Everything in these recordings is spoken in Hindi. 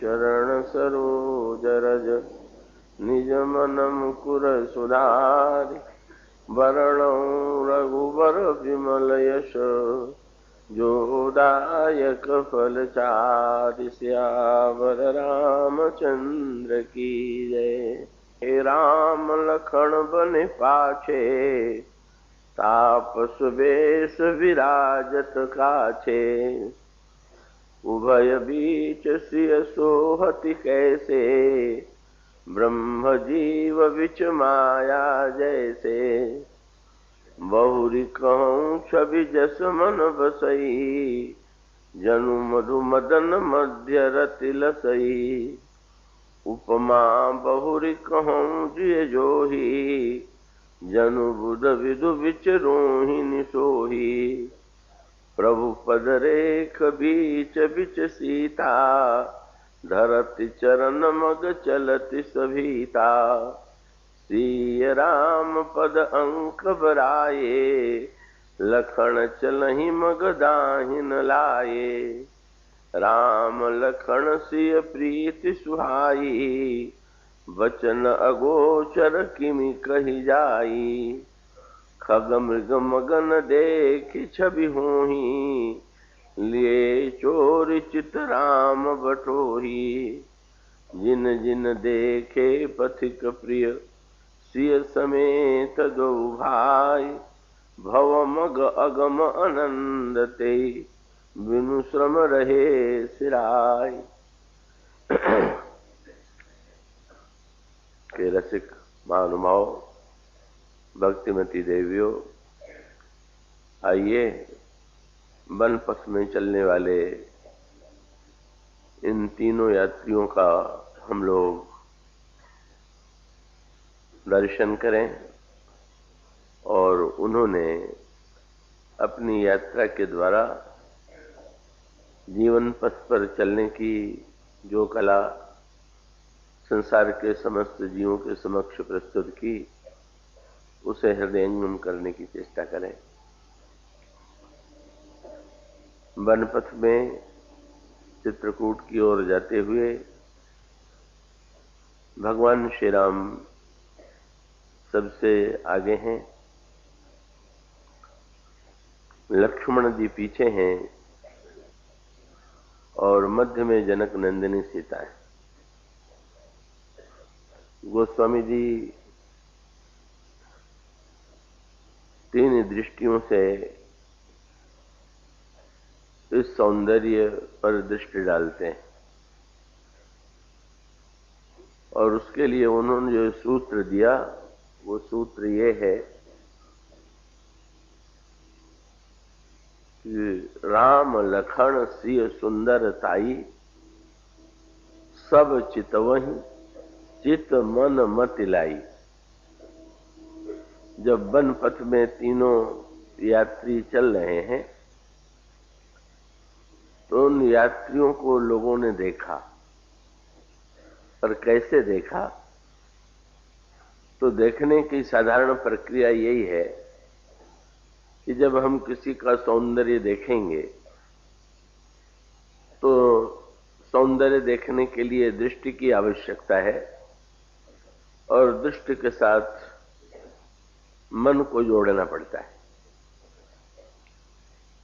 चरण सरोज रज निज मन मुकुर सुधारि वरणं रघुवर विमल यश जोदायक फलचारि सियावर रामचंद्र की जय। हे राम लखन बन पाछे तापस बेश विराजत काछे उभय बीच सिय सोहति कैसे ब्रह्म जीव बिच माया जैसे बहुरी कहूँ छवि जस मन बसई जनु मधु मदन मध्य रति लसई उपमा बहुरी कहूँ जिय जोही जनु बुध विदु बिच रोहिणी सोही प्रभु पद रेख बीच बिच सीता धरती चरण मग चलति सभीता सिय राम पद अंक बराये लखन चलहि मग दाहिन लाये राम लखन सिय प्रीति सुहाई वचन अगोचर किमि कहि जाई खग मृग मगन देखि छवि होही लिए चोर चित राम बटोही जिन जिन देखे पथिक प्रिय सिय समेत दो भाई भव मग अगम आनंद ते बिनु श्रम रहे सिराय। के रसिक महानुभाव भक्तिमती देवियों, आइए वन पथ में चलने वाले इन तीनों यात्रियों का हम लोग दर्शन करें और उन्होंने अपनी यात्रा के द्वारा जीवन पथ पर चलने की जो कला संसार के समस्त जीवों के समक्ष प्रस्तुत की उसे हृदयंगम करने की चेष्टा करें। वनपथ में चित्रकूट की ओर जाते हुए भगवान श्री राम सबसे आगे हैं, लक्ष्मण जी पीछे हैं और मध्य में जनक नंदिनी सीता है। गोस्वामी जी तीन दृष्टियों से इस सौंदर्य पर दृष्टि डालते हैं और उसके लिए उन्होंने जो सूत्र दिया वो सूत्र ये है कि राम लखन सिय सुंदर ताई सब चितवहि चित मन मत लाई। जब वन पथ में तीनों यात्री चल रहे हैं तो उन यात्रियों को लोगों ने देखा, और कैसे देखा तो देखने की साधारण प्रक्रिया यही है कि जब हम किसी का सौंदर्य देखेंगे तो सौंदर्य देखने के लिए दृष्टि की आवश्यकता है और दृष्टि के साथ मन को जोड़ना पड़ता है।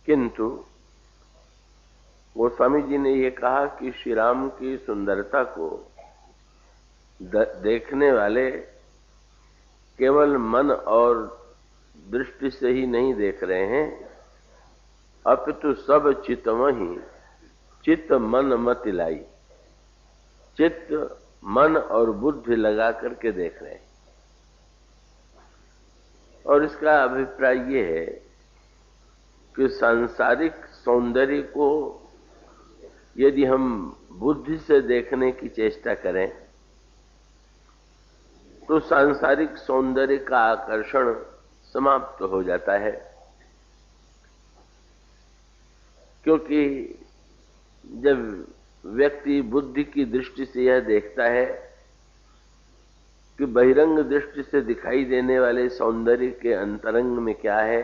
किंतु गोस्वामी जी ने ये कहा कि श्री राम की सुंदरता को देखने वाले केवल मन और दृष्टि से ही नहीं देख रहे हैं, अपितु सब चितवहि चित्त मन मत लाई, चित्त मन और बुद्धि लगा करके देख रहे हैं। और इसका अभिप्राय ये है कि सांसारिक सौंदर्य को यदि हम बुद्धि से देखने की चेष्टा करें तो सांसारिक सौंदर्य का आकर्षण समाप्त हो जाता है, क्योंकि जब व्यक्ति बुद्धि की दृष्टि से यह देखता है कि बहिरंग दृष्टि से दिखाई देने वाले सौंदर्य के अंतरंग में क्या है,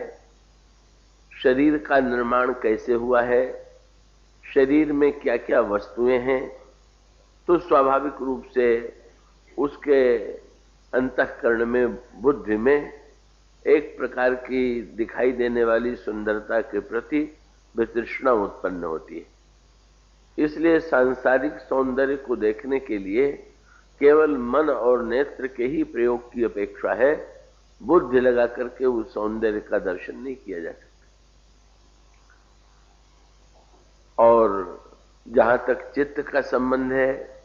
शरीर का निर्माण कैसे हुआ है, शरीर में क्या क्या वस्तुएं हैं, तो स्वाभाविक रूप से उसके अंतःकरण में, बुद्धि में एक प्रकार की दिखाई देने वाली सुंदरता के प्रति वितृष्णा उत्पन्न होती है। इसलिए सांसारिक सौंदर्य को देखने के लिए केवल मन और नेत्र के ही प्रयोग की अपेक्षा है, बुद्धि लगा करके उस सौंदर्य का दर्शन नहीं किया जा सकता। और जहां तक चित्त का संबंध है,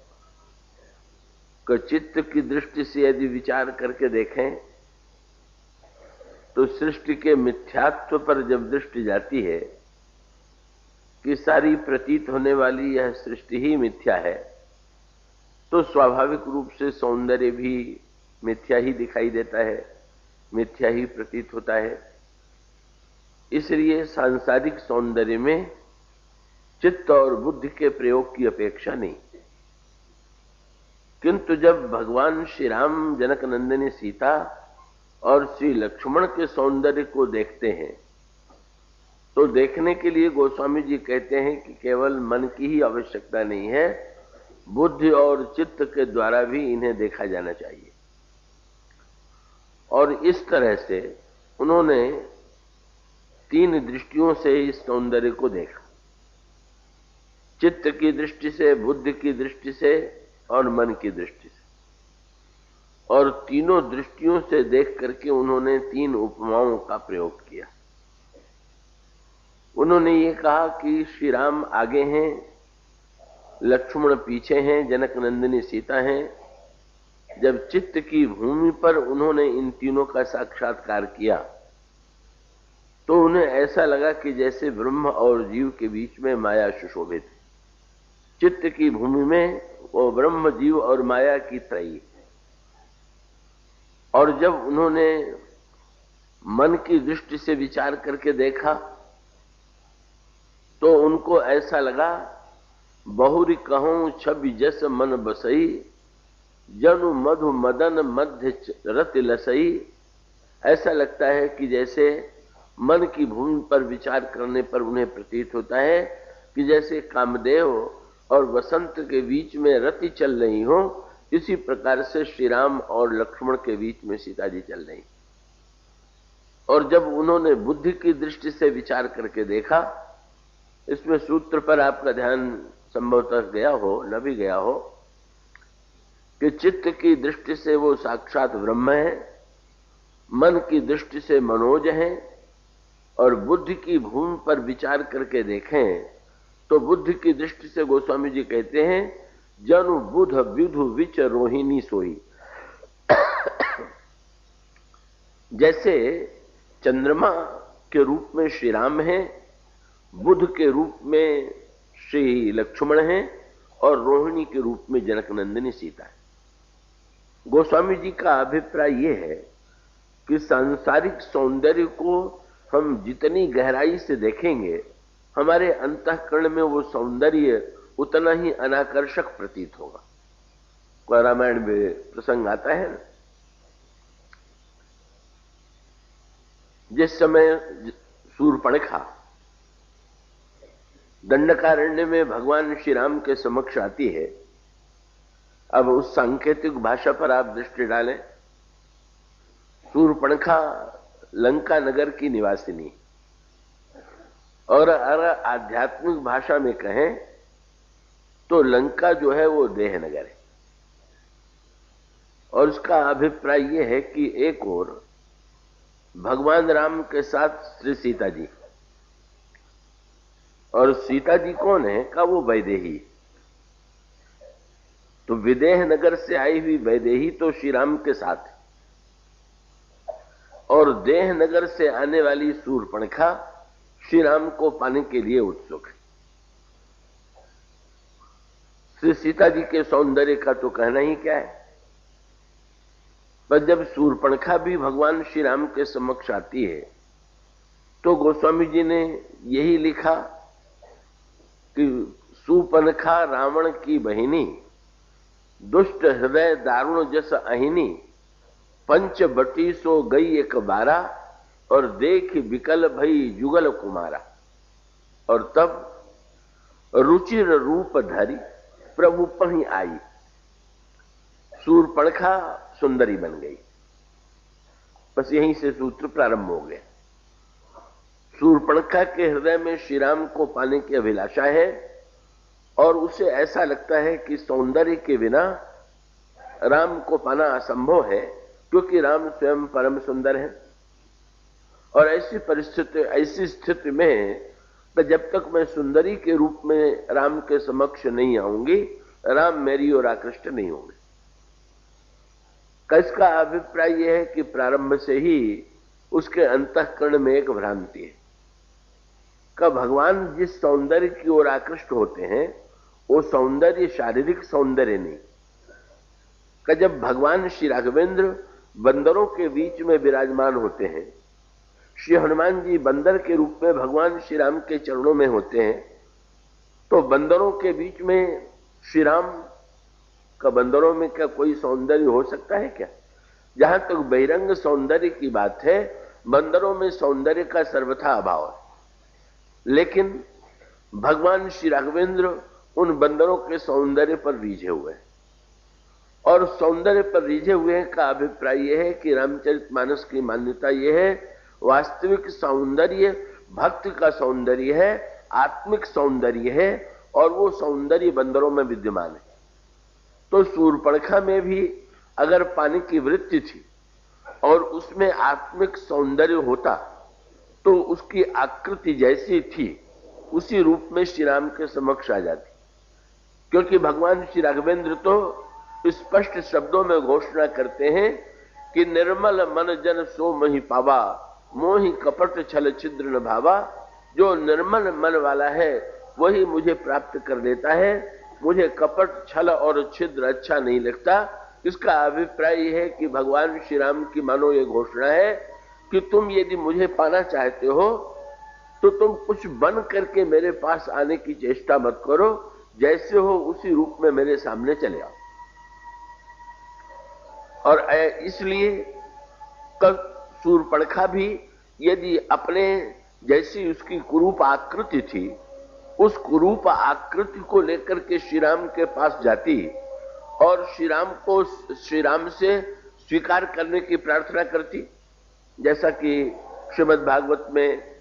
कि चित्त की दृष्टि से यदि विचार करके देखें तो सृष्टि के मिथ्यात्व पर जब दृष्टि जाती है कि सारी प्रतीत होने वाली यह सृष्टि ही मिथ्या है, तो स्वाभाविक रूप से सौंदर्य भी मिथ्या ही दिखाई देता है, मिथ्या ही प्रतीत होता है। इसलिए सांसारिक सौंदर्य में चित्त और बुद्धि के प्रयोग की अपेक्षा नहीं। किंतु जब भगवान श्री राम, जनक नंदिनी सीता और श्री लक्ष्मण के सौंदर्य को देखते हैं, तो देखने के लिए गोस्वामी जी कहते हैं कि केवल मन की ही आवश्यकता नहीं है, बुद्धि और चित्त के द्वारा भी इन्हें देखा जाना चाहिए। और इस तरह से उन्होंने 3 दृष्टियों से इस सौंदर्य को देखा, चित्त की दृष्टि से, बुद्धि की दृष्टि से और मन की दृष्टि से। और तीनों दृष्टियों से देख करके उन्होंने 3 उपमाओं का प्रयोग किया। उन्होंने ये कहा कि श्री राम आगे हैं, लक्ष्मण पीछे हैं, जनक नंदिनी सीता हैं। जब चित्त की भूमि पर उन्होंने इन तीनों का साक्षात्कार किया तो उन्हें ऐसा लगा कि जैसे ब्रह्म और जीव के बीच में माया सुशोभित है। चित्त की भूमि में वो ब्रह्म, जीव और माया की त्रयी। और जब उन्होंने मन की दृष्टि से विचार करके देखा तो उनको ऐसा लगा, बहुरी कहूं छवि जस मन बसई, जनु मधु मदन मध्य रति लसई। ऐसा लगता है कि जैसे मन की भूमि पर विचार करने पर उन्हें प्रतीत होता है कि जैसे कामदेव और वसंत के बीच में रति चल रही हो, इसी प्रकार से श्री राम और लक्ष्मण के बीच में सीता जी चल रही। और जब उन्होंने बुद्धि की दृष्टि से विचार करके देखा, इसमें सूत्र पर आपका ध्यान संभवतः गया हो, न भी गया हो, कि चित्त की दृष्टि से वो साक्षात ब्रह्म है, मन की दृष्टि से मनोज है, और बुद्धि की भूमि पर विचार करके देखें तो बुद्धि की दृष्टि से गोस्वामी जी कहते हैं, जनु बुध विधु विच रोहिणी सोई। जैसे चंद्रमा के रूप में श्री राम है, बुध के रूप में श्री लक्ष्मण है और रोहिणी के रूप में जनक नंदिनी सीता है। गोस्वामी जी का अभिप्राय यह है कि सांसारिक सौंदर्य को हम जितनी गहराई से देखेंगे, हमारे अंतःकरण में वो सौंदर्य उतना ही अनाकर्षक प्रतीत होगा। कोई रामायण में प्रसंग आता है ना, जिस समय शूर्पणखा दंडकारण्य में भगवान श्री राम के समक्ष आती है। अब उस सांकेतिक भाषा पर आप दृष्टि डालें। शूर्पणखा लंका नगर की निवासिनी, और आध्यात्मिक भाषा में कहें तो लंका जो है वो देह नगर है। और उसका अभिप्राय यह है कि एक ओर भगवान राम के साथ श्री सीता जी, और सीता जी कौन है का वो वैदेही। तो विदेह नगर से आई हुई वैदेही तो श्री राम के साथ, और देह नगर से आने वाली शूर्पणखा श्री राम को पाने के लिए उत्सुक है। श्री सीता जी के सौंदर्य का तो कहना ही क्या है। पर जब शूर्पणखा भी भगवान श्री राम के समक्ष आती है तो गोस्वामी जी ने यही लिखा कि शूर्पणखा रावण की बहिनी, दुष्ट हृदय दारुण जस अहिनी, पंच बटी सो गई एक बारा, और देख विकल भई जुगल कुमारा। और तब रुचिर रूप धरी प्रभु पर ही आई। शूर्पणखा सुंदरी बन गई। बस यहीं से सूत्र प्रारंभ हो गया। शूर्पणखा के हृदय में श्री राम को पाने की अभिलाषा है और उसे ऐसा लगता है कि सौंदर्य के बिना राम को पाना असंभव है, क्योंकि राम स्वयं परम सुंदर है। और ऐसी स्थिति में तो जब तक मैं सुंदरी के रूप में राम के समक्ष नहीं आऊंगी, राम मेरी ओर आकृष्ट नहीं होंगे। इसका अभिप्राय यह है कि प्रारंभ से ही उसके अंतःकरण में एक भ्रांति है कि भगवान जिस सौंदर्य की ओर आकृष्ट होते हैं वो सौंदर्य शारीरिक सौंदर्य नहीं। कि जब भगवान श्री राघवेंद्र बंदरों के बीच में विराजमान होते हैं, श्री हनुमान जी बंदर के रूप में भगवान श्री राम के चरणों में होते हैं, तो बंदरों के बीच में श्री राम का बंदरों में क्या कोई सौंदर्य हो सकता है क्या? जहां तक बहिरंग सौंदर्य की बात है, बंदरों में सौंदर्य का सर्वथा अभाव है। लेकिन भगवान श्री राघवेंद्र उन बंदरों के सौंदर्य पर रीझे हुए हैं, और सौंदर्य पर रीझे हुए का अभिप्राय यह है कि रामचरितमानस की मान्यता यह है, वास्तविक सौंदर्य भक्त का सौंदर्य है, आत्मिक सौंदर्य है, और वो सौंदर्य बंदरों में विद्यमान है। तो शूर्पणखा में भी अगर पानी की वृत्ति थी और उसमें आत्मिक सौंदर्य होता तो उसकी आकृति जैसी थी उसी रूप में श्री राम के समक्ष आ जाती। क्योंकि भगवान श्री राघवेंद्र तो स्पष्ट शब्दों में घोषणा करते हैं कि निर्मल मन जन सो मही पावा, मोहि कपट छल छिद्र न भावा। जो निर्मल मन वाला है वही मुझे प्राप्त कर लेता है, मुझे कपट छल और छिद्र अच्छा नहीं लगता। इसका अभिप्राय यह है कि भगवान श्री राम की मानो ये घोषणा है कि तुम यदि मुझे पाना चाहते हो तो तुम कुछ बन करके मेरे पास आने की चेष्टा मत करो, जैसे हो उसी रूप में मेरे सामने चले आओ। और इसलिए शूर्पणखा भी यदि अपने जैसी उसकी कुरूप आकृति थी, उस कुरूप आकृति को लेकर के श्री राम के पास जाती और श्री राम को श्री राम से स्वीकार करने की प्रार्थना करती। जैसा कि श्रीमद् भागवत में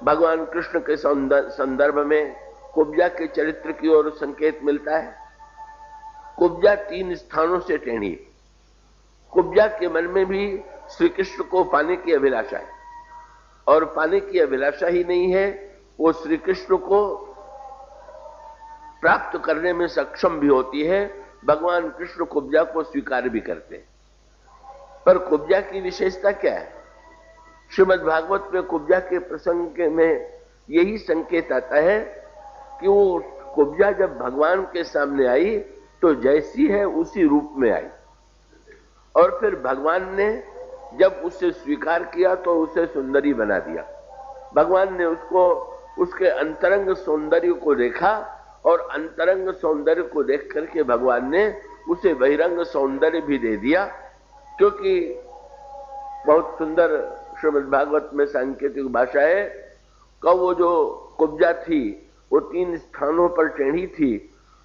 भगवान कृष्ण के संदर्भ में कुब्जा के चरित्र की ओर संकेत मिलता है। कुब्जा 3 स्थानों से टेढ़ी। कुब्जा के मन में भी श्री कृष्ण को पाने की अभिलाषा है, और पाने की अभिलाषा ही नहीं है, वो श्री कृष्ण को प्राप्त करने में सक्षम भी होती है। भगवान कृष्ण कुब्जा को स्वीकार भी करते हैं। पर कुब्जा की विशेषता क्या है? श्रीमद् भागवत में कुब्जा के प्रसंग में यही संकेत आता है कि वो कुब्जा जब भगवान के सामने आई तो जैसी है उसी रूप में आई, और फिर भगवान ने जब उसे स्वीकार किया तो उसे सुंदरी बना दिया। भगवान ने उसको उसके अंतरंग सौंदर्य को देखा, और अंतरंग सौंदर्य को देख करके भगवान ने उसे बहिरंग सौंदर्य भी दे दिया। क्योंकि बहुत सुंदर श्रीमद् भागवत में सांकेतिक भाषा है कि वो जो कुब्जा थी वो 3 स्थानों पर टेढ़ी थी,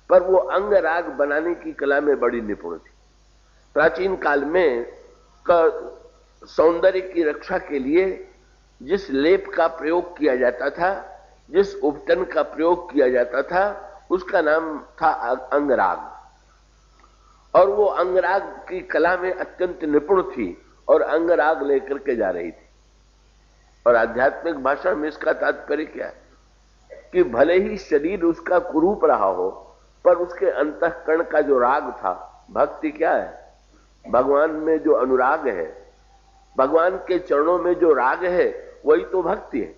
पर वो अंग राग बनाने की कला में बड़ी निपुण थी। प्राचीन काल में सौंदर्य की रक्षा के लिए जिस लेप का प्रयोग किया जाता था, जिस उपटन का प्रयोग किया जाता था, उसका नाम था अंगराग। और वो अंगराग की कला में अत्यंत निपुण थी और अंगराग लेकर के जा रही थी। और आध्यात्मिक भाषा में इसका तात्पर्य क्या है कि भले ही शरीर उसका कुरूप रहा हो, पर उसके अंतःकरण का जो राग था, भक्ति क्या है? भगवान में जो अनुराग है, भगवान के चरणों में जो राग है, वही तो भक्ति है।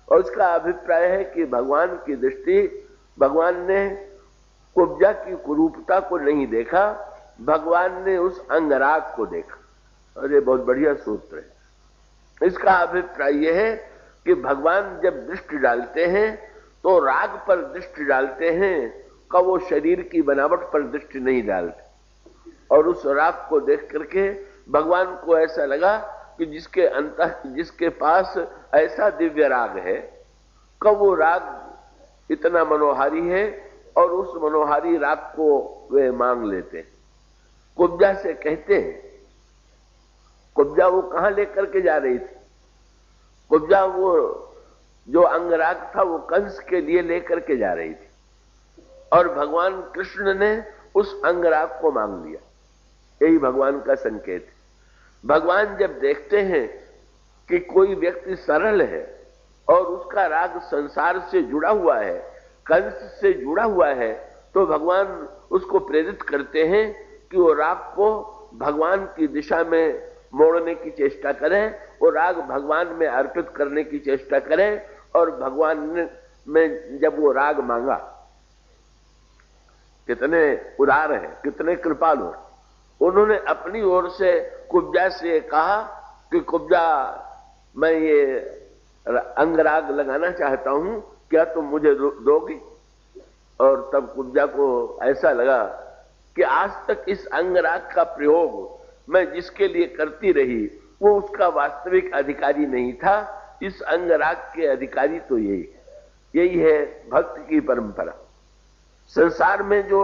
और उसका अभिप्राय है कि भगवान की दृष्टि, भगवान ने कुब्जा की कुरूपता को नहीं देखा, भगवान ने उस अंगराग को देखा। और ये बहुत बढ़िया सूत्र है। इसका अभिप्राय यह है कि भगवान जब दृष्टि डालते हैं तो राग पर दृष्टि डालते हैं, का वो शरीर की बनावट पर दृष्टि नहीं डालते। और उस राग को देख करके भगवान को ऐसा लगा कि जिसके पास ऐसा दिव्य राग है, का वो राग इतना मनोहारी है और उस मनोहारी राग को वे मांग लेते हैं। कुब्जा से कहते हैं, कुब्जा वो कहां लेकर के जा रही थी? कुब्जा वो जो अंगराग था वो कंस के लिए लेकर के जा रही थी, और भगवान कृष्ण ने उस अंगराग को मांग लिया। यही भगवान का संकेत है। भगवान जब देखते हैं कि कोई व्यक्ति सरल है और उसका राग संसार से जुड़ा हुआ है, कंस से जुड़ा हुआ है, तो भगवान उसको प्रेरित करते हैं कि वो राग को भगवान की दिशा में मोड़ने की चेष्टा करें, वो राग भगवान में अर्पित करने की चेष्टा करें। और भगवान में जब वो राग मांगा, कितने उदार हैं, कितने कृपालु हैं। उन्होंने अपनी ओर से कुब्जा से कहा कि कुब्जा, मैं ये अंगराग लगाना चाहता हूं, क्या तुम मुझे दोगी? और तब कुब्जा को ऐसा लगा कि आज तक इस अंगराग का प्रयोग मैं जिसके लिए करती रही वो उसका वास्तविक अधिकारी नहीं था। इस अंगराग के अधिकारी तो यही है भक्त की परंपरा। संसार में जो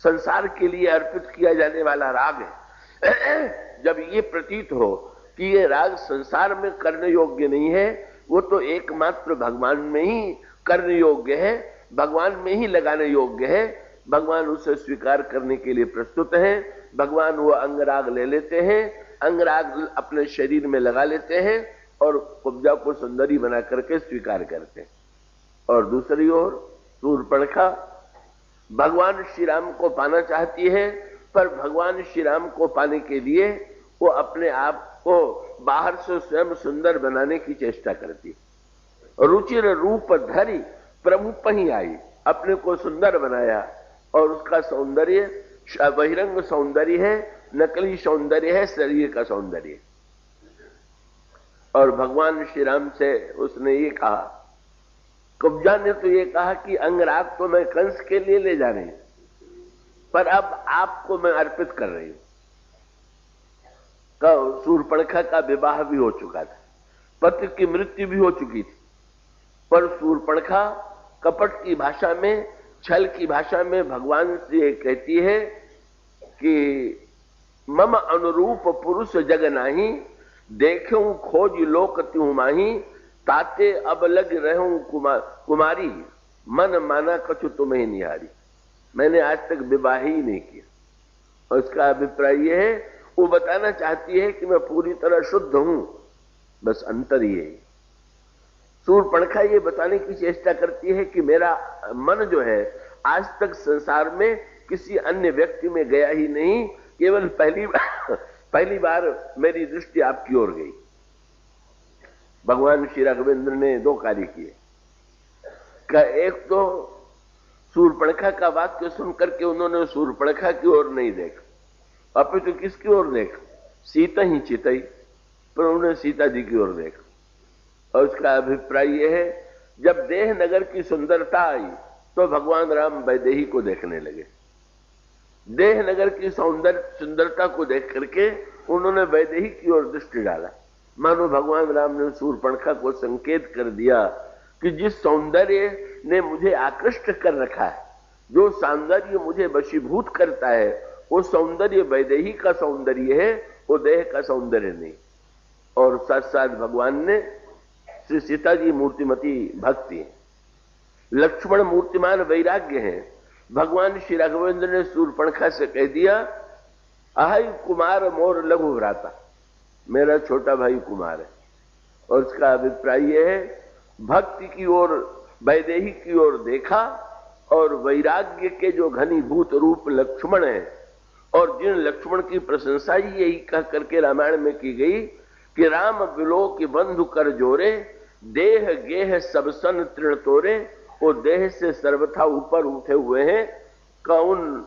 संसार के लिए अर्पित किया जाने वाला राग है, जब ये प्रतीत हो कि ये राग संसार में करने योग्य नहीं है, वो तो एकमात्र भगवान में ही करने योग्य है, भगवान में ही लगाने योग्य है, भगवान उसे स्वीकार करने के लिए प्रस्तुत हैं। भगवान वो अंगराग ले लेते हैं, अंगराग अपने शरीर में लगा लेते हैं और कुब्जा को सुंदरी बना करके स्वीकार करते हैं। और दूसरी ओर शूर्पणखा भगवान श्री राम को पाना चाहती है, पर भगवान श्री राम को पाने के लिए वो अपने आप को बाहर से स्वयं सुंदर बनाने की चेष्टा करती है। रुचिर रूप धरी प्रभु पही आई, अपने को सुंदर बनाया, और उसका सौंदर्य बहिरंग सौंदर्य है, नकली सौंदर्य है, शरीर का सौंदर्य। और भगवान श्री राम से उसने ये कहा, कुब्जा ने तो ये कहा कि अंगराग तो मैं कंस के लिए ले जा रही हूं, पर अब आपको मैं अर्पित कर रही हूं। शूर्पणखा का विवाह भी हो चुका था, पति की मृत्यु भी हो चुकी थी, पर शूर्पणखा कपट की भाषा में, छल की भाषा में भगवान से कहती है कि मम अनुरूप पुरुष जग नाही, देखूं खोज लोक त्यों माही, ताते अब लग रहूं कुमारी, मन माना कछु तुम्हें निहारी। मैंने आज तक विवाह ही नहीं किया। और उसका अभिप्राय यह है, वो बताना चाहती है कि मैं पूरी तरह शुद्ध हूं, बस अंतर ये है। शूर्पणखा ये बताने की चेष्टा करती है कि मेरा मन जो है आज तक संसार में किसी अन्य व्यक्ति में गया ही नहीं, केवल पहली बार मेरी दृष्टि आपकी ओर गई। भगवान श्री राघवेंद्र ने दो कार्य किए। एक तो शूर्पणखा का वाक्य सुनकर के उन्होंने शूर्पणखा की ओर नहीं देखा, अपितु तो किसकी ओर देखा? सीता ही चितई, पर उन्होंने सीता जी की ओर देखा। और उसका अभिप्राय यह है, जब देह नगर की सुंदरता आई तो भगवान राम वैदेही को देखने लगे। देह नगर की सुंदरता को देख करके उन्होंने वैदेही की ओर दृष्टि डाला। मानो भगवान राम ने शूर्पणखा को संकेत कर दिया कि जिस सौंदर्य ने मुझे आकृष्ट कर रखा है, जो सौंदर्य मुझे वशीभूत करता है, वो सौंदर्य वैदेही का सौंदर्य है, वो देह का सौंदर्य नहीं। और साथ साथ भगवान ने श्री सीता जी मूर्तिमती भक्ति है, लक्ष्मण मूर्तिमान वैराग्य है। भगवान श्री राघवेंद्र ने शूर्पणखा से कह दिया, अहै कुमार मोर लघु भ्राता, मेरा छोटा भाई कुमार है। और उसका अभिप्राय यह है, भक्ति की ओर, वैदेही की ओर देखा, और वैराग्य के जो घनीभूत रूप लक्ष्मण है, और जिन लक्ष्मण की प्रशंसा ही यही कह करके रामायण में की गई कि राम विलोक बंधु कर जोरे, देह गेह सब सन तृण तोरे, वो देह से सर्वथा ऊपर उठे हुए हैं। कौन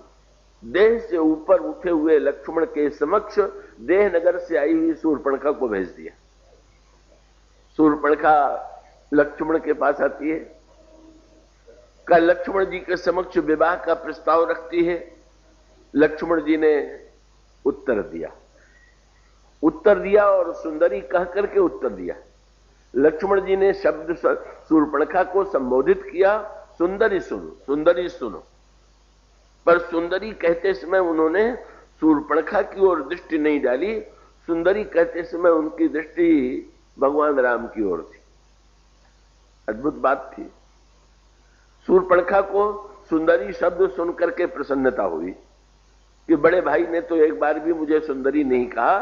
देह से ऊपर उठे हुए लक्ष्मण के समक्ष देह नगर से आई हुई शूर्पणखा को भेज दिया। शूर्पणखा लक्ष्मण के पास आती है, का लक्ष्मण जी के समक्ष विवाह का प्रस्ताव रखती है। लक्ष्मण जी ने उत्तर दिया और सुंदरी कह करके उत्तर दिया। लक्ष्मण जी ने शब्द शूर्पणखा को संबोधित किया, सुंदरी सुनो, सुंदरी सुनो। पर सुंदरी कहते समय उन्होंने शूर्पणखा की ओर दृष्टि नहीं डाली। सुंदरी कहते समय उनकी दृष्टि भगवान राम की ओर थी। अद्भुत बात थी। शूर्पणखा को सुंदरी शब्द सुनकर के प्रसन्नता हुई कि बड़े भाई ने तो एक बार भी मुझे सुंदरी नहीं कहा,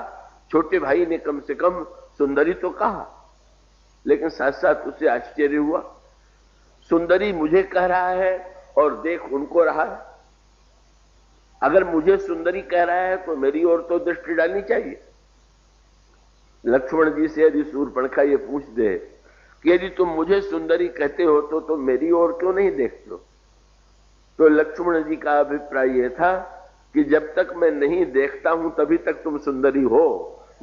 छोटे भाई ने कम से कम सुंदरी तो कहा। लेकिन साथ साथ उसे आश्चर्य हुआ, सुंदरी मुझे कह रहा है और देख उनको रहा है। अगर मुझे सुंदरी कह रहा है तो मेरी ओर तो दृष्टि डालनी चाहिए। लक्ष्मण जी से यदि शूर्पणखा ये पूछ दे कि यदि तुम मुझे सुंदरी कहते हो तो मेरी ओर क्यों नहीं देखते हो, तो लक्ष्मण जी का अभिप्राय यह था कि जब तक मैं नहीं देखता हूं तभी तक तुम सुंदरी हो,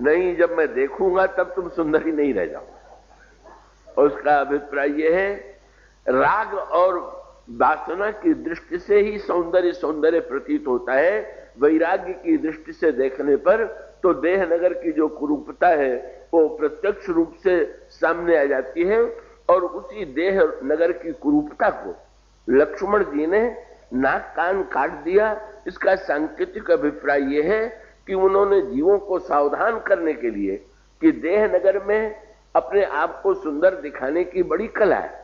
नहीं जब मैं देखूंगा तब तुम सुंदरी नहीं रह जाओ। और उसका अभिप्राय यह है, राग और वासना की दृष्टि से ही सौंदर्य सौंदर्य प्रतीत होता है। वैराग्य की दृष्टि से देखने पर तो देह नगर की जो कुरूपता है वो प्रत्यक्ष रूप से सामने आ जाती है। और उसी देह नगर की कुरूपता को लक्ष्मण जी ने नाक कान काट दिया। इसका सांकेतिक अभिप्राय यह है कि उन्होंने जीवों को सावधान करने के लिए कि देह नगर में अपने आप को सुंदर दिखाने की बड़ी कला है,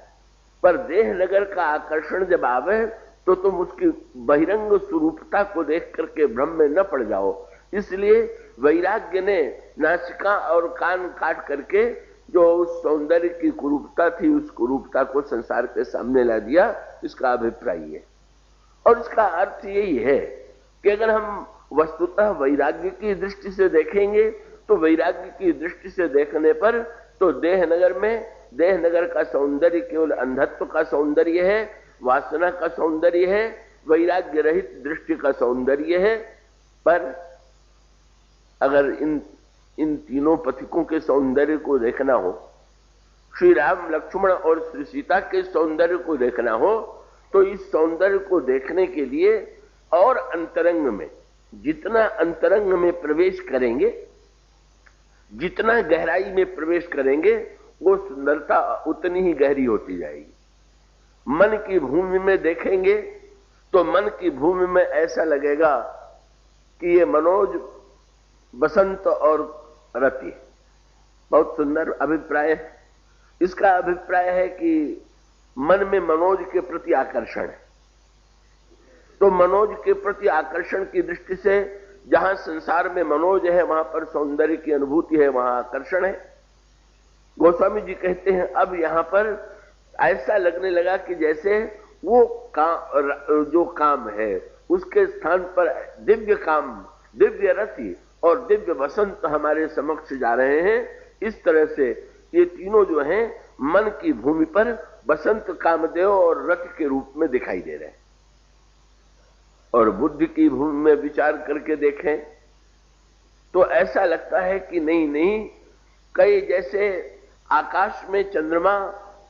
पर देह नगर का आकर्षण जब आवे तो तुम उसकी बहिरंग स्वरूपता को देख करके भ्रम में न पड़ जाओ। इसलिए वैराग्य ने नासिका और कान काट करके जो उस सौंदर्य की कुरूपता थी उस कुरूपता को संसार के सामने ला दिया। इसका अभिप्राय है। और इसका अर्थ यही है कि अगर हम वस्तुतः वैराग्य की दृष्टि से देखेंगे तो वैराग्य की दृष्टि से देखने पर तो देह नगर का सौंदर्य केवल अंधत्व का सौंदर्य है, वासना का सौंदर्य है, वैराग्य रहित दृष्टि का सौंदर्य है। पर अगर इन तीनों पथिकों के सौंदर्य को देखना हो, श्री राम लक्ष्मण और श्री सीता के सौंदर्य को देखना हो, तो इस सौंदर्य को देखने के लिए और अंतरंग में, जितना अंतरंग में प्रवेश करेंगे, जितना गहराई में प्रवेश करेंगे, वो सुंदरता उतनी ही गहरी होती जाएगी। मन की भूमि में देखेंगे तो मन की भूमि में ऐसा लगेगा कि ये मनोज, बसंत और रति। बहुत सुंदर अभिप्राय है। इसका अभिप्राय है कि मन में मनोज के प्रति आकर्षण है, तो मनोज के प्रति आकर्षण की दृष्टि से जहां संसार में मनोज है वहां पर सौंदर्य की अनुभूति है, वहां आकर्षण है। गोस्वामी जी कहते हैं अब यहां पर ऐसा लगने लगा कि जैसे वो जो काम है उसके स्थान पर दिव्य काम, दिव्य रति और दिव्य वसंत हमारे समक्ष जा रहे हैं। इस तरह से ये तीनों जो हैं मन की भूमि पर बसंत, कामदेव और रति के रूप में दिखाई दे रहे हैं। और बुद्धि की भूमि में विचार करके देखें तो ऐसा लगता है कि नहीं, कई जैसे आकाश में चंद्रमा,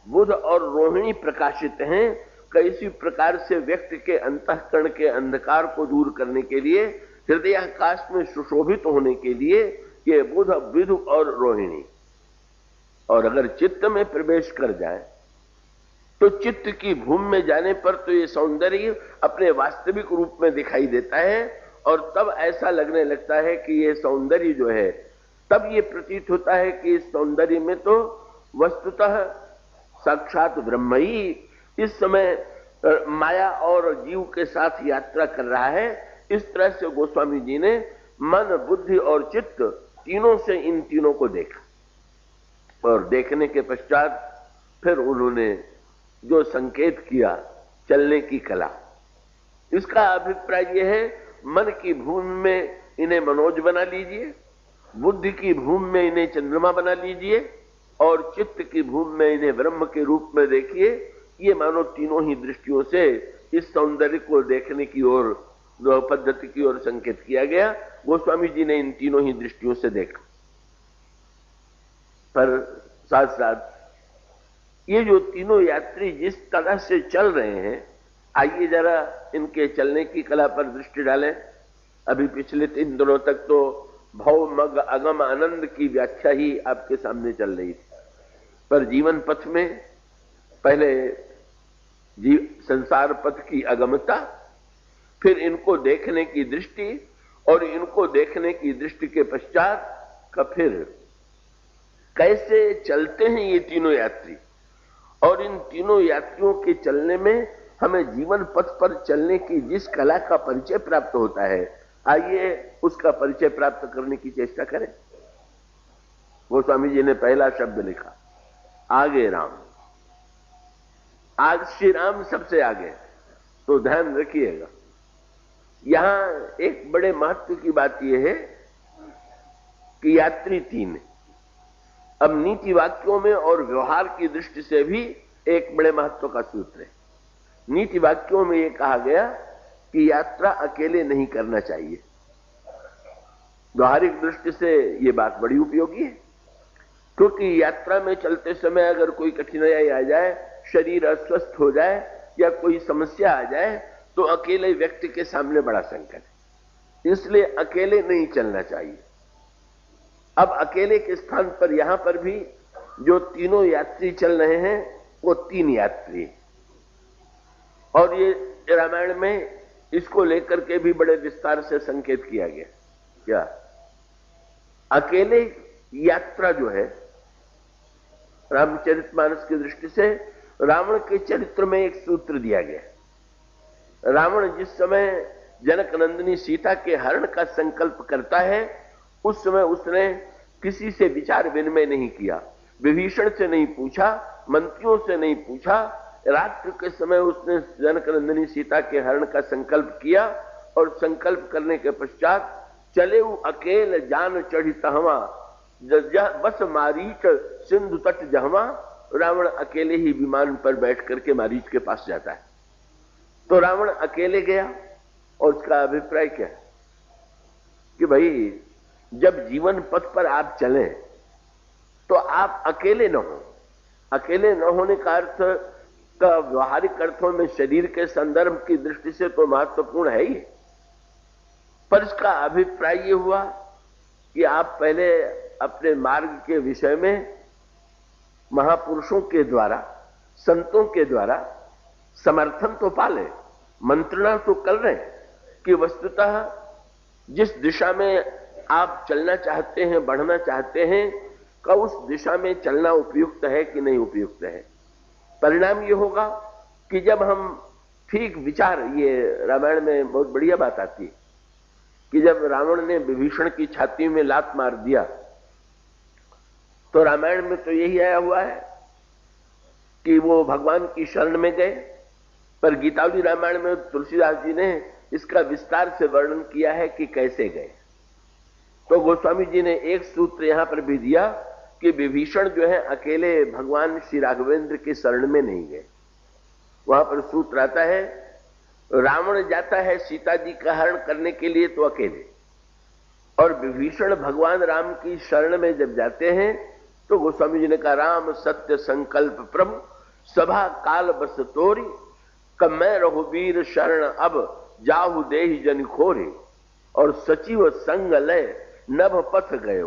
बुध और रोहिणी प्रकाशित हैं, कैसी प्रकार से व्यक्ति के अंतःकरण के अंधकार को दूर करने के लिए, हृदय आकाश में सुशोभित होने के लिए ये बुध, विधु और रोहिणी। और अगर चित्त में प्रवेश कर जाए तो चित्त की भूमि में जाने पर तो ये सौंदर्य अपने वास्तविक रूप में दिखाई देता है। और तब ऐसा लगने लगता है कि ये सौंदर्य जो है, तब ये प्रतीत होता है कि इस सौंदर्य में तो वस्तुतः साक्षात ब्रह्म ही इस समय माया और जीव के साथ यात्रा कर रहा है। इस तरह से गोस्वामी जी ने मन, बुद्धि और चित्त तीनों से इन तीनों को देखा। और देखने के पश्चात फिर उन्होंने जो संकेत किया चलने की कला, इसका अभिप्राय यह है मन की भूमि में इन्हें मनोज बना लीजिए, बुद्धि की भूमि में इन्हें चंद्रमा बना लीजिए और चित्त की भूमि में इन्हें ब्रह्म के रूप में देखिए। ये मानो तीनों ही दृष्टियों से इस सौंदर्य को देखने की ओर, पद्धति की ओर संकेत किया गया। गोस्वामी जी ने इन तीनों ही दृष्टियों से देखा। पर साथ साथ ये जो तीनों यात्री जिस तरह से चल रहे हैं, आइए जरा इनके चलने की कला पर दृष्टि डालें। अभी पिछले 3 दिनों तक तो भव मग अगम आनंद की व्याख्या ही आपके सामने चल रही थी, पर जीवन पथ में पहले संसार पथ की अगमता, फिर इनको देखने की दृष्टि, और इनको देखने की दृष्टि के पश्चात का फिर कैसे चलते हैं ये तीनों यात्री, और इन तीनों यात्रियों के चलने में हमें जीवन पथ पर चलने की जिस कला का परिचय प्राप्त होता है, आइए उसका परिचय प्राप्त करने की चेष्टा करें। गोस्वामी जी ने पहला शब्द लिखा, आगे राम। आज श्री राम सबसे आगे, तो ध्यान रखिएगा। यहां एक बड़े महत्व की बात यह है कि यात्री तीन है। अब नीति वाक्यों में और व्यवहार की दृष्टि से भी एक बड़े महत्व का सूत्र है। नीति वाक्यों में यह कहा गया कि यात्रा अकेले नहीं करना चाहिए। व्यवहारिक दृष्टि से यह बात बड़ी उपयोगी है, क्योंकि यात्रा में चलते समय अगर कोई कठिनाई आ जाए, शरीर अस्वस्थ हो जाए या कोई समस्या आ जाए, तो अकेले व्यक्ति के सामने बड़ा संकट है। इसलिए अकेले नहीं चलना चाहिए। अब अकेले के स्थान पर यहां पर भी जो तीनों यात्री चल रहे हैं वो तीन यात्री हैं। और ये रामायण में इसको लेकर के भी बड़े विस्तार से संकेत किया गया। क्या अकेले यात्रा जो है, रामचरितमानस की दृष्टि से रावण के चरित्र में एक सूत्र दिया गया। रावण जिस समय जनक नंदिनी सीता के हरण का संकल्प करता है, उस समय उसने किसी से विचार विनिमय नहीं किया, विभीषण से नहीं पूछा, मंत्रियों से नहीं पूछा। रात्रि के समय उसने जनक नंदिनी सीता के हरण का संकल्प किया, और संकल्प करने के पश्चात चले अकेल जान चढ़ी तहवा, बस मारीच सिंधु तट जहवा। रावण अकेले ही विमान पर बैठ करके मारीच के पास जाता है। तो रावण अकेले गया, और उसका अभिप्राय क्या है कि भाई जब जीवन पथ पर आप चलें तो आप अकेले न हो। अकेले न होने का अर्थ का व्यवहारिक अर्थों में शरीर के संदर्भ की दृष्टि से तो महत्वपूर्ण है ही, पर इसका अभिप्राय यह हुआ कि आप पहले अपने मार्ग के विषय में महापुरुषों के द्वारा, संतों के द्वारा समर्थन तो पाले, मंत्रणा तो कर रहे कि वस्तुतः जिस दिशा में आप चलना चाहते हैं, बढ़ना चाहते हैं, का उस दिशा में चलना उपयुक्त है कि नहीं उपयुक्त है। परिणाम यह होगा कि जब हम ठीक विचार, ये रामायण में बहुत बढ़िया बात आती है कि जब रावण ने विभीषण की छाती में लात मार दिया, तो रामायण में तो यही आया हुआ है कि वो भगवान की शरण में गए, पर गीतावली रामायण में तुलसीदास जी ने इसका विस्तार से वर्णन किया है कि कैसे गए। तो गोस्वामी जी ने एक सूत्र यहां पर भी दिया कि विभीषण जो है अकेले भगवान श्री राघवेंद्र के शरण में नहीं गए। वहां पर सूत्र आता है, रावण जाता है सीता जी का हरण करने के लिए तो अकेले, और विभीषण भगवान राम की शरण में जब जाते हैं तो गोस्वामी जी ने कहा, राम सत्य संकल्प प्रभु सभा काल बस तोरी, कब मैं रघुवीर शरण अब जाहु देहि जन खोरे, और सचिव संग लय नभ पथ गए।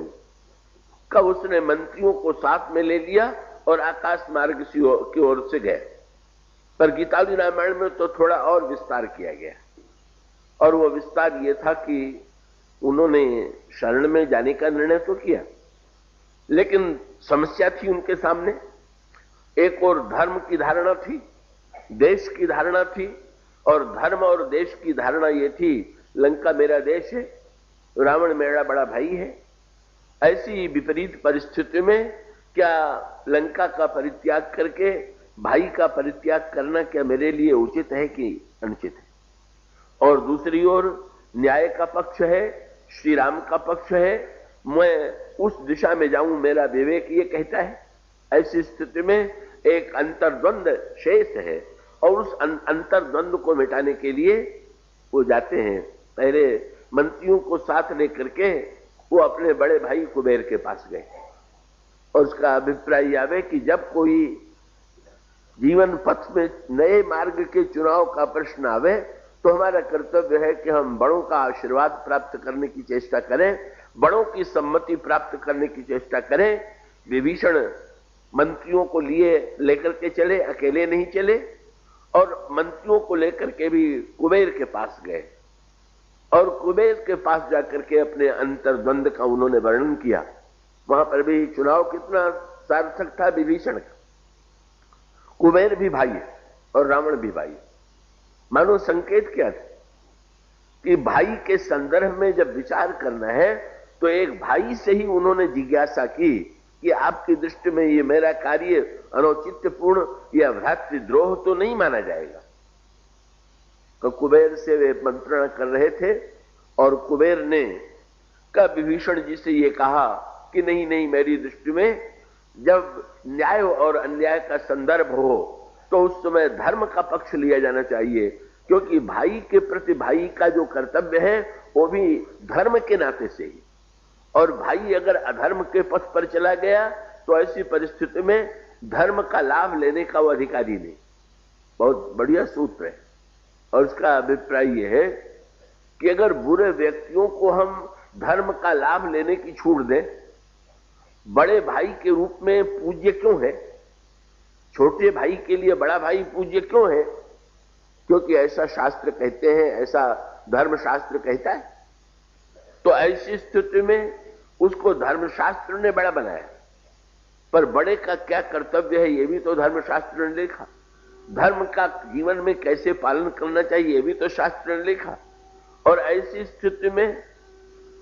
कब उसने मंत्रियों को साथ में ले लिया और आकाश मार्ग की ओर से गए। पर गीतावली रामायण में तो थोड़ा और विस्तार किया गया, और वो विस्तार ये था कि उन्होंने शरण में जाने का निर्णय तो किया, लेकिन समस्या थी उनके सामने। एक और धर्म की धारणा थी, देश की धारणा थी, और धर्म और देश की धारणा ये थी, लंका मेरा देश है, रावण मेरा बड़ा भाई है। ऐसी विपरीत परिस्थिति में क्या लंका का परित्याग करके भाई का परित्याग करना क्या मेरे लिए उचित है कि अनुचित है? और दूसरी ओर न्याय का पक्ष है, श्री राम का पक्ष है, मैं उस दिशा में जाऊं, मेरा विवेक ये कहता है। ऐसी स्थिति में एक अंतर्द्वंद शेष है, और उस अंतर्द्वंद को मिटाने के लिए वो जाते हैं। पहले मंत्रियों को साथ लेकर के वो अपने बड़े भाई कुबेर के पास गए, और उसका अभिप्राय आवे कि जब कोई जीवन पथ में नए मार्ग के चुनाव का प्रश्न आवे, तो हमारा कर्तव्य है कि हम बड़ों का आशीर्वाद प्राप्त करने की चेष्टा करें, बड़ों की सम्मति प्राप्त करने की चेष्टा करें। विभीषण मंत्रियों को लिए लेकर के चले, अकेले नहीं चले, और मंत्रियों को लेकर के भी कुबेर के पास गए और कुबेर के पास जाकर के अपने अंतर्द्वंद का उन्होंने वर्णन किया। वहां पर भी चुनाव कितना सार्थक था विभीषण का। कुबेर भी भाई है और रावण भी भाई है। मानो संकेत क्या था कि भाई के संदर्भ में जब विचार करना है तो एक भाई से ही उन्होंने जिज्ञासा की कि आपकी दृष्टि में ये मेरा कार्य अनौचित्यपूर्ण या भ्रातृद्रोह तो नहीं माना जाएगा। तो कुबेर से वे मंत्रणा कर रहे थे और कुबेर ने का विभीषण जी से ये कहा कि नहीं नहीं, मेरी दृष्टि में जब न्याय और अन्याय का संदर्भ हो तो उस समय धर्म का पक्ष लिया जाना चाहिए, क्योंकि भाई के प्रति भाई का जो कर्तव्य है वो भी धर्म के नाते से ही। और भाई अगर अधर्म के पथ पर चला गया तो ऐसी परिस्थिति में धर्म का लाभ लेने का वो अधिकारी नहीं। बहुत बढ़िया सूत्र है। और उसका अभिप्राय यह है कि अगर बुरे व्यक्तियों को हम धर्म का लाभ लेने की छूट दें, बड़े भाई के रूप में पूज्य क्यों है, छोटे भाई के लिए बड़ा भाई पूज्य क्यों है? क्योंकि ऐसा शास्त्र कहते हैं, ऐसा धर्मशास्त्र कहता है। तो ऐसी स्थिति में उसको धर्मशास्त्र ने बड़ा बनाया, पर बड़े का क्या कर्तव्य है ये भी तो धर्मशास्त्र ने लिखा। धर्म का जीवन में कैसे पालन करना चाहिए ये भी तो शास्त्र ने लिखा। और ऐसी स्थिति में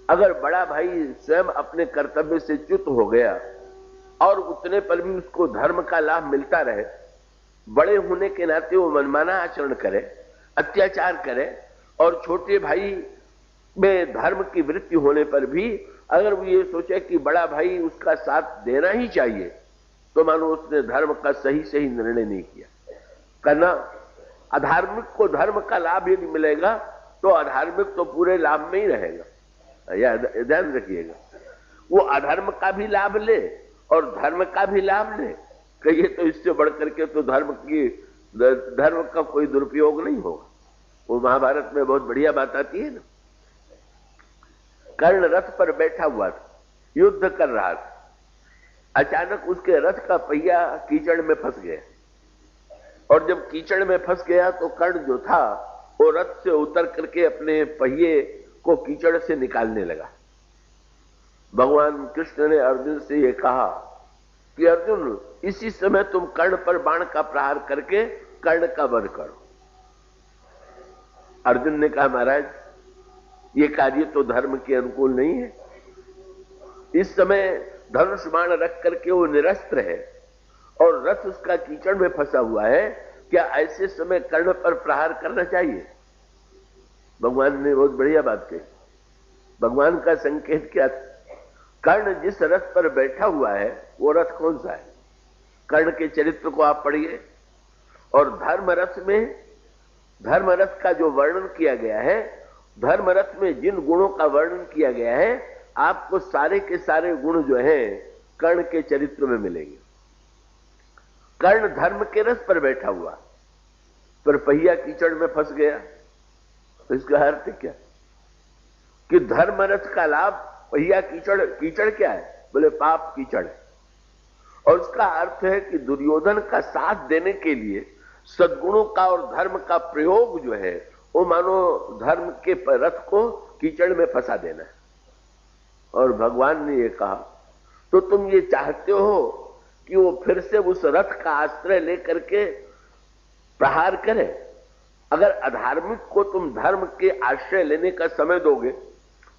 अगर बड़ा भाई स्वयं अपने कर्तव्य से च्युत हो गया और उतने पर भी उसको धर्म का लाभ मिलता रहे, बड़े होने के नाते वो मनमाना आचरण करे, अत्याचार करे, और छोटे भाई में धर्म की वृत्ति होने पर भी अगर वो ये सोचे कि बड़ा भाई उसका साथ देना ही चाहिए, तो मानो उसने धर्म का सही निर्णय नहीं किया। करना अधार्मिक को धर्म का लाभ यदि मिलेगा तो अधार्मिक तो पूरे लाभ में ही रहेगा। या ध्यान रखिएगा, वो अधर्म का भी लाभ ले और धर्म का भी लाभ ले, कहिए तो इससे बढ़कर के तो धर्म का कोई दुरुपयोग नहीं होगा। वो महाभारत में बहुत बढ़िया बात आती है ना। कर्ण रथ पर बैठा हुआ था, युद्ध कर रहा था, अचानक उसके रथ का पहिया कीचड़ में फंस गया, और जब कीचड़ में फंस गया तो कर्ण जो था वो रथ से उतर करके अपने पहिए को कीचड़ से निकालने लगा। भगवान कृष्ण ने अर्जुन से यह कहा कि अर्जुन, इसी समय तुम कर्ण पर बाण का प्रहार करके कर्ण का वध करो। अर्जुन ने कहा, महाराज ये कार्य तो धर्म के अनुकूल नहीं है। इस समय धनुष बाण रख करके वो निरस्त्र है और रथ उसका कीचड़ में फंसा हुआ है, क्या ऐसे समय कर्ण पर प्रहार करना चाहिए? भगवान ने बहुत बढ़िया बात कही। भगवान का संकेत क्या था? कर्ण जिस रथ पर बैठा हुआ है वो रथ कौन सा है? कर्ण के चरित्र को आप पढ़िए, और धर्मरथ का जो वर्णन किया गया है, धर्मरथ में जिन गुणों का वर्णन किया गया है, आपको सारे के सारे गुण जो हैं कर्ण के चरित्र में मिलेंगे। कर्ण धर्म के रथ पर बैठा हुआ, पर पहिया कीचड़ में फंस गया, तो इसका अर्थ क्या कि धर्मरथ का लाभ पहिया कीचड़ क्या है? बोले पाप कीचड़ है। और उसका अर्थ है कि दुर्योधन का साथ देने के लिए सद्गुणों का और धर्म का प्रयोग जो है वो मानो धर्म के रथ को कीचड़ में फंसा देना है। और भगवान ने ये कहा, तो तुम ये चाहते हो कि वो फिर से उस रथ का आश्रय लेकर के प्रहार करे? अगर अधार्मिक को तुम धर्म के आश्रय लेने का समय दोगे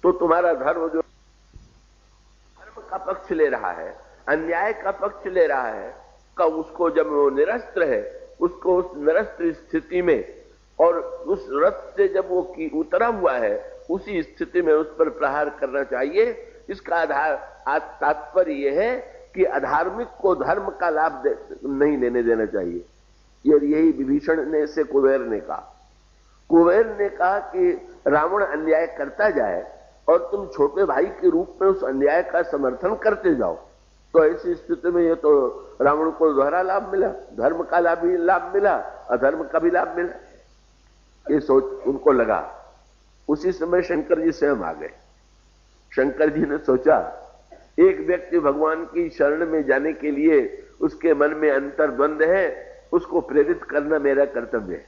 तो तुम्हारा धर्म जो धर्म का पक्ष ले रहा है, अन्याय का पक्ष ले रहा है, का उसको जब वो निरस्त्र है, उसको उस निरस्त्र स्थिति में और उस रथ से जब वो उतरा हुआ है उसी स्थिति में उस पर प्रहार करना चाहिए। इसका तात्पर्य यह है कि अधार्मिक को धर्म का लाभ नहीं लेने देना चाहिए। यही विभीषण ने से कुबेर ने कहा। कुबेर ने कहा कि रावण अन्याय करता जाए और तुम छोटे भाई के रूप में उस अन्याय का समर्थन करते जाओ, तो ऐसी स्थिति में ये तो रावण को दोहरा लाभ मिला, धर्म का लाभ मिला, अधर्म का भी लाभ मिला। ये सोच उनको लगा। उसी समय शंकर जी स्वयं आ गए। शंकर जी ने सोचा, एक व्यक्ति भगवान की शरण में जाने के लिए उसके मन में अंतर्द्वंद है, उसको प्रेरित करना मेरा कर्तव्य है।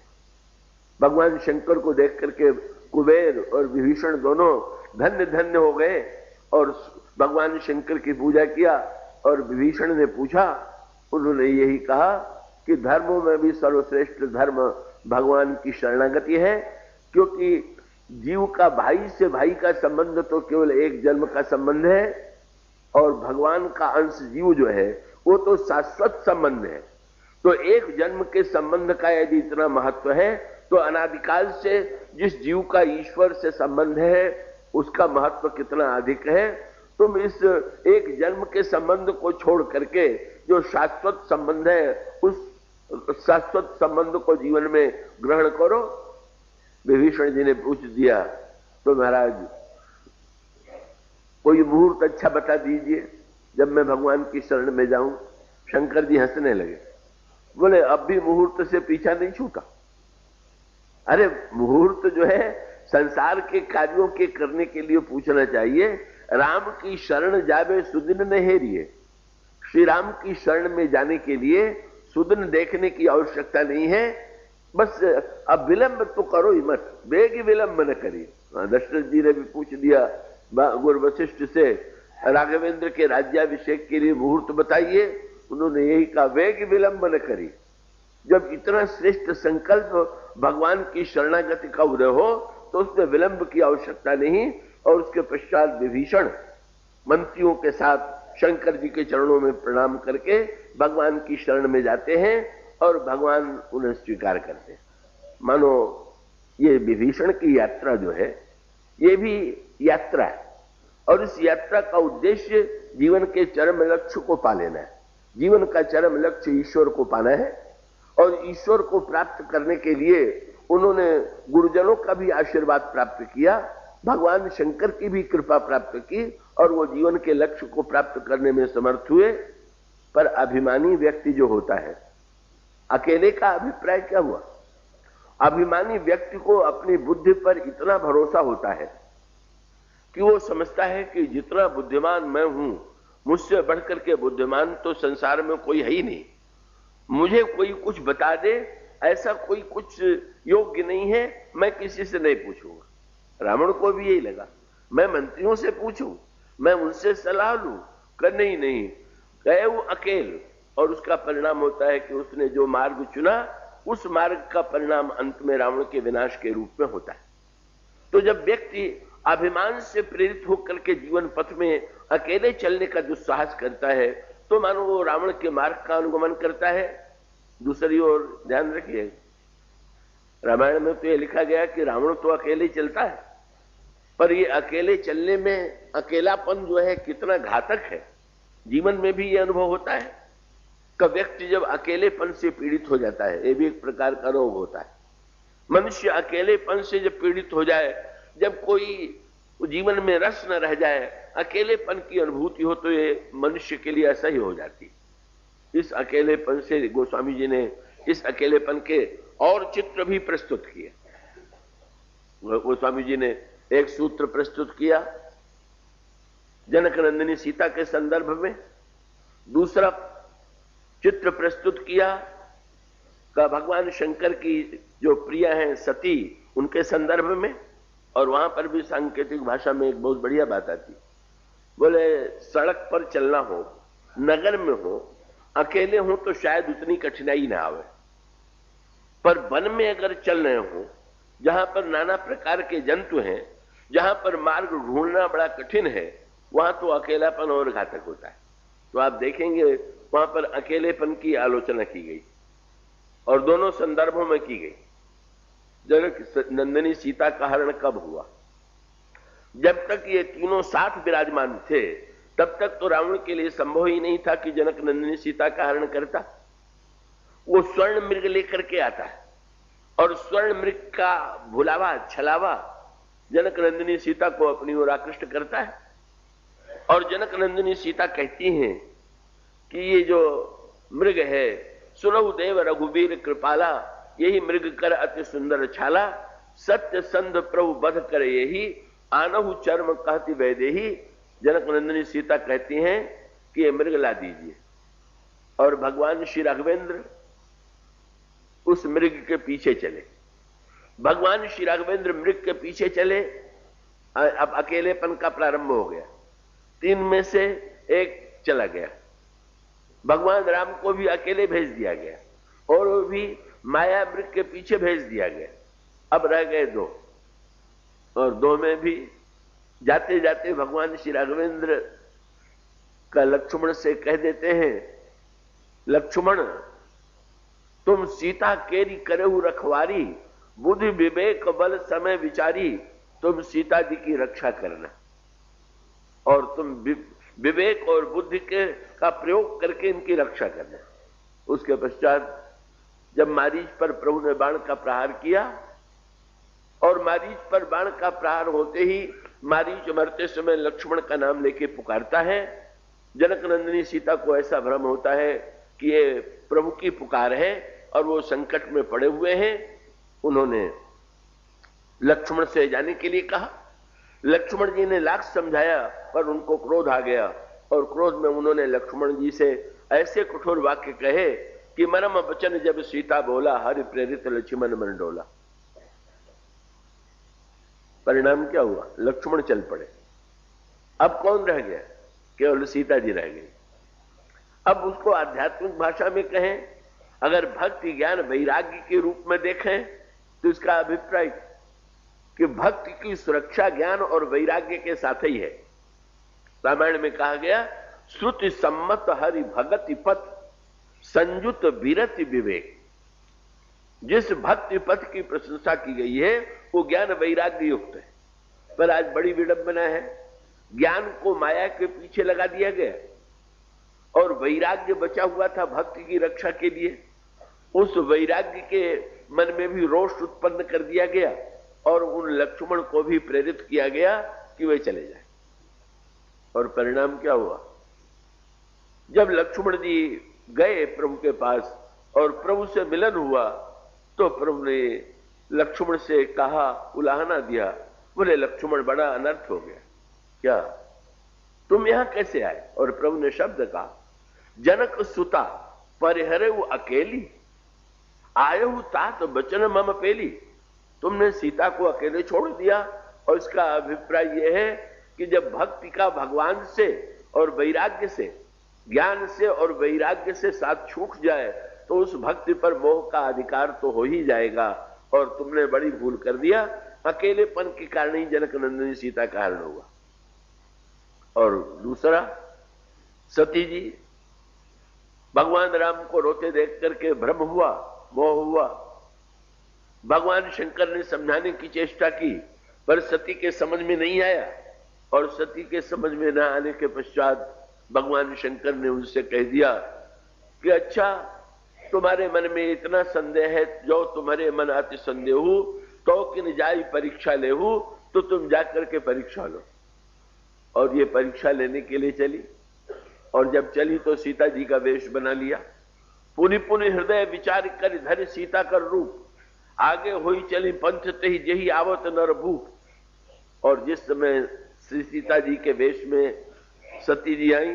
भगवान शंकर को देख करके कुबेर और विभीषण दोनों धन्य धन्य हो गए और भगवान शंकर की पूजा किया। और विभीषण ने पूछा, उन्होंने यही कहा कि धर्मों में भी सर्वश्रेष्ठ धर्म भगवान की शरणागति है, क्योंकि जीव का भाई से भाई का संबंध तो केवल एक जन्म का संबंध है, और भगवान का अंश जीव जो है वो तो शाश्वत संबंध है। तो एक जन्म के संबंध का यदि इतना महत्व है, तो अनादिकाल से जिस जीव का ईश्वर से संबंध है उसका महत्व कितना अधिक है। तुम इस एक जन्म के संबंध को छोड़ करके जो शाश्वत संबंध है, उस शाश्वत संबंध को जीवन में ग्रहण करो। विभीषण जी ने पूछ दिया, तो महाराज कोई मुहूर्त अच्छा बता दीजिए जब मैं भगवान की शरण में जाऊं। शंकर जी हंसने लगे, बोले अब भी मुहूर्त से पीछा नहीं छूटा। अरे मुहूर्त जो है संसार के कार्यों के करने के लिए पूछना चाहिए। राम की शरण जावे सुदिन न हेरिए। श्री राम की शरण में जाने के लिए सुदिन देखने की आवश्यकता नहीं है, बस अब विलंब तो करो ही मत, बेग विलंब न करिए। दशरथ जी ने भी पूछ दिया गुरु वशिष्ठ से, राघवेंद्र के राज्याभिषेक के लिए मुहूर्त बताइए। उन्होंने यही कहा, वेग विलंब न करिए। जब इतना श्रेष्ठ संकल्प भगवान की शरणागति का उदय हो तो उसमें विलंब की आवश्यकता नहीं। और उसके पश्चात विभीषण मंत्रियों के साथ शंकर जी के चरणों में प्रणाम करके भगवान की शरण में जाते हैं और भगवान उन्हें स्वीकार करते हैं। मानो ये विभीषण की यात्रा जो है ये भी यात्रा है, और इस यात्रा का उद्देश्य जीवन के चरम लक्ष्य को पा लेना है। जीवन का चरम लक्ष्य ईश्वर को पाना है, और ईश्वर को प्राप्त करने के लिए उन्होंने गुरुजनों का भी आशीर्वाद प्राप्त किया, भगवान शंकर की भी कृपा प्राप्त की, और वो जीवन के लक्ष्य को प्राप्त करने में समर्थ हुए। पर अभिमानी व्यक्ति जो होता है, अकेले का अभिप्राय क्या हुआ? अभिमानी व्यक्ति को अपनी बुद्धि पर इतना भरोसा होता है कि वो समझता है कि जितना बुद्धिमान मैं हूं, मुझसे बढ़कर के बुद्धिमान तो संसार में कोई है ही नहीं। मुझे कोई कुछ बता दे, ऐसा कोई कुछ योग्य नहीं है, मैं किसी से नहीं पूछूंगा। रावण को भी यही लगा, मैं मंत्रियों से पूछूं, मैं उनसे सलाह लूं, कर नहीं गए वो अकेले। और उसका परिणाम होता है कि उसने जो मार्ग चुना, उस मार्ग का परिणाम अंत में रावण के विनाश के रूप में होता है। तो जब व्यक्ति अभिमान से प्रेरित होकर के जीवन पथ में अकेले चलने का दुस्साहस करता है, तो मानो वो रावण के मार्ग का अनुगमन करता है। दूसरी ओर ध्यान रखिए, रामायण में तो ये लिखा गया कि रावण तो अकेले चलता है, पर ये अकेले चलने में अकेलापन जो है कितना घातक है। जीवन में भी ये अनुभव होता है कि व्यक्ति जब अकेलेपन से पीड़ित हो जाता है, ये भी एक प्रकार का रोग होता है। मनुष्य अकेलेपन से जब पीड़ित हो जाए, जब कोई जीवन में रस न रह जाए, अकेलेपन की अनुभूति हो, तो ये मनुष्य के लिए असह्य हो जाती। इस अकेलेपन से गोस्वामी जी ने इस अकेलेपन के और चित्र भी प्रस्तुत किए। गोस्वामी जी ने एक सूत्र प्रस्तुत किया जनक नंदिनी सीता के संदर्भ में, दूसरा चित्र प्रस्तुत किया का भगवान शंकर की जो प्रिया हैं सती, उनके संदर्भ में। और वहां पर भी सांकेतिक भाषा में एक बहुत बढ़िया बात आती, बोले सड़क पर चलना हो, नगर में हो, अकेले हो तो शायद उतनी कठिनाई ना आवे, पर वन में अगर चल रहे हो, जहां पर नाना प्रकार के जंतु हैं, जहां पर मार्ग ढूंढना बड़ा कठिन है, वहां तो अकेलापन और घातक होता है। तो आप देखेंगे वहां पर अकेलेपन की आलोचना की गई और दोनों संदर्भों में की गई। जनक नंदिनी सीता का हरण कब हुआ? जब तक ये तीनों साथ विराजमान थे, तब तक तो रावण के लिए संभव ही नहीं था कि जनक नंदिनी सीता का हरण करता। वो स्वर्ण मृग लेकर के आता है और स्वर्ण मृग का भुलावा छलावा जनक नंदिनी सीता को अपनी ओर आकृष्ट करता है। और जनक नंदिनी सीता कहती हैं कि ये जो मृग है, सुनहु देव रघुवीर कृपाला, यही मृग कर अति सुंदर छाला, सत्य संध प्रभु बध करे यही, आनहु चर्म कहती वैदेही। जनक नंदिनी सीता कहती हैं कि ये मृग ला दीजिए। और भगवान श्री राघवेंद्र उस मृग के पीछे चले। भगवान श्री राघवेंद्र मृग के पीछे चले। अब अकेलेपन का प्रारंभ हो गया। 3 में से 1 चला गया। भगवान राम को भी अकेले भेज दिया गया और वो भी माया मृग के पीछे भेज दिया गया। अब रह गए 2, और 2 में भी जाते जाते भगवान श्री राघवेंद्र का लक्ष्मण से कह देते हैं, लक्ष्मण तुम सीता केरी करहु रखवारी, बुद्धि विवेक बल समय विचारी, तुम सीता जी की रक्षा करना और तुम विवेक और बुद्धि के का प्रयोग करके इनकी रक्षा करना। उसके पश्चात जब मारीच पर प्रभु ने बाण का प्रहार किया और मारीच पर बाण का प्रहार होते ही मारीच मरते समय लक्ष्मण का नाम लेके पुकारता है। जनक नंदिनी सीता को ऐसा भ्रम होता है कि ये प्रभु की पुकार है और वो संकट में पड़े हुए हैं। उन्होंने लक्ष्मण से जाने के लिए कहा। लक्ष्मण जी ने लाख समझाया पर उनको क्रोध आ गया और क्रोध में उन्होंने लक्ष्मण जी से ऐसे कठोर वाक्य कहे कि मरम वचन जब सीता बोला, हरि प्रेरित लक्ष्मण मन डोला। परिणाम क्या हुआ? लक्ष्मण चल पड़े। अब कौन रह गया? केवल सीता जी रह गई। अब उसको आध्यात्मिक भाषा में कहें, अगर भक्ति ज्ञान वैराग्य के रूप में देखें तो इसका अभिप्राय कि भक्ति की सुरक्षा ज्ञान और वैराग्य के साथ ही है। रामायण में कहा गया, श्रुति सम्मत हरि भगति पथ संयुत विरति विवेक। जिस भक्ति पथ की प्रशंसा की गई है वो ज्ञान वैराग्य युक्त है। पर आज बड़ी विडंबना है, ज्ञान को माया के पीछे लगा दिया गया और वैराग्य बचा हुआ था भक्ति की रक्षा के लिए। उस वैराग्य के मन में भी रोष उत्पन्न कर दिया गया और उन लक्ष्मण को भी प्रेरित किया गया कि वे चले जाए। और परिणाम क्या हुआ? जब लक्ष्मण जी गए प्रभु के पास और प्रभु से मिलन हुआ तो प्रभु ने लक्ष्मण से कहा, उलाहना दिया, बोले लक्ष्मण बड़ा अनर्थ हो गया। क्या? तुम यहां कैसे आए? और प्रभु ने शब्द कहा, जनक सुता परिहरे वो अकेली, आये हूं तात बचन मम पेली। तुमने सीता को अकेले छोड़ दिया और इसका अभिप्राय यह है कि जब भक्ति का भगवान से और वैराग्य से, ज्ञान से और वैराग्य से साथ छूट जाए तो उस भक्ति पर मोह का अधिकार तो हो ही जाएगा और तुमने बड़ी भूल कर दिया। अकेलेपन के कारण ही जनक नंदिनी सीता का हरण हुआ। और दूसरा, सती जी भगवान राम को रोते देख करके भ्रम हुआ, मोह हुआ। भगवान शंकर ने समझाने की चेष्टा की पर सती के समझ में नहीं आया और सती के समझ में न आने के पश्चात भगवान शंकर ने उनसे कह दिया कि अच्छा, तुम्हारे मन में इतना संदेह है, जो तुम्हारे मन अति संदेह हो तो किन जाई परीक्षा ले हो, तो तुम जाकर के परीक्षा लो। और ये परीक्षा लेने के लिए चली और जब चली तो सीता जी का वेश बना लिया। पुनि पुनि हृदय विचार कर धर सीता कर रूप, आगे हुई चली पंथ तही जही आवत नर भूप। और जिस समय श्री सीता जी के वेश में सती जी आई,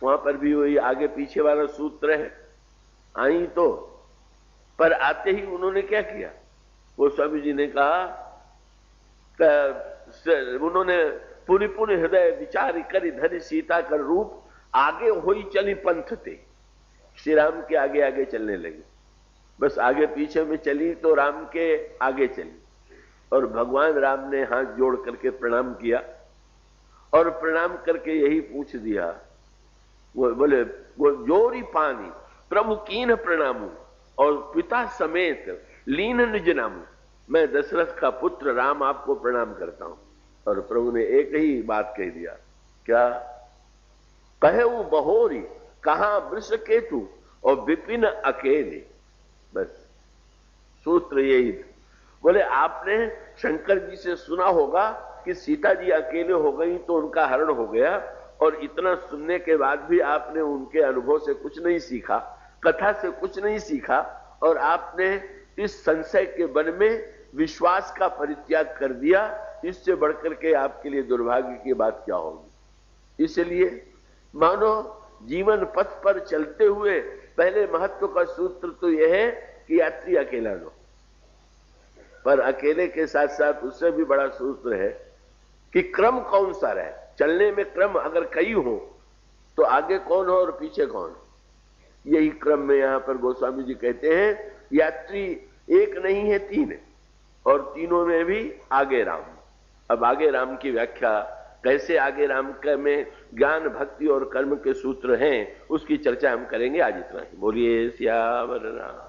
वहां पर भी वही आगे पीछे वाला सूत्र है। आई तो, पर आते ही उन्होंने क्या किया? वो स्वामी जी ने कहा, उन्होंने पुनि पुनि हृदय विचार कर धर सीता कर रूप, आगे हुई चली पंथ ते। श्री राम के आगे आगे चलने लगी। बस आगे पीछे में चली तो राम के आगे चली और भगवान राम ने हाथ जोड़ करके प्रणाम किया और प्रणाम करके यही पूछ दिया, वो बोले, वो जोरी पानी प्रभु कीन प्रणामू और पिता समेत लीन निज नामू। मैं दशरथ का पुत्र राम आपको प्रणाम करता हूं। और प्रभु ने एक ही बात कह दिया, क्या? कहे वो बहोरी कहां वृष केतु और विपिन अकेले। बस सूत्र यही था। बोले आपने शंकर जी से सुना होगा कि सीता जी अकेले हो गई तो उनका हरण हो गया, और इतना सुनने के बाद भी आपने उनके अनुभव से कुछ नहीं सीखा, कथा से कुछ नहीं सीखा, और आपने इस संशय के वन में विश्वास का परित्याग कर दिया। इससे बढ़कर के आपके लिए दुर्भाग्य की बात क्या होगी? इसलिए मानो जीवन पथ पर चलते हुए पहले महत्व का सूत्र तो यह है कि यात्री अकेला लो, पर अकेले के साथ साथ उससे भी बड़ा सूत्र है कि क्रम कौन सा रहे। चलने में क्रम अगर कई हो तो आगे कौन हो और पीछे कौन। यही क्रम में यहां पर गोस्वामी जी कहते हैं यात्री एक नहीं है, तीन है, और तीनों में भी आगे राम। अब आगे राम की व्याख्या कैसे आगे राम में ज्ञान भक्ति और कर्म के सूत्र हैं, उसकी चर्चा हम करेंगे। आज इतना ही। बोलिए सियावर राम।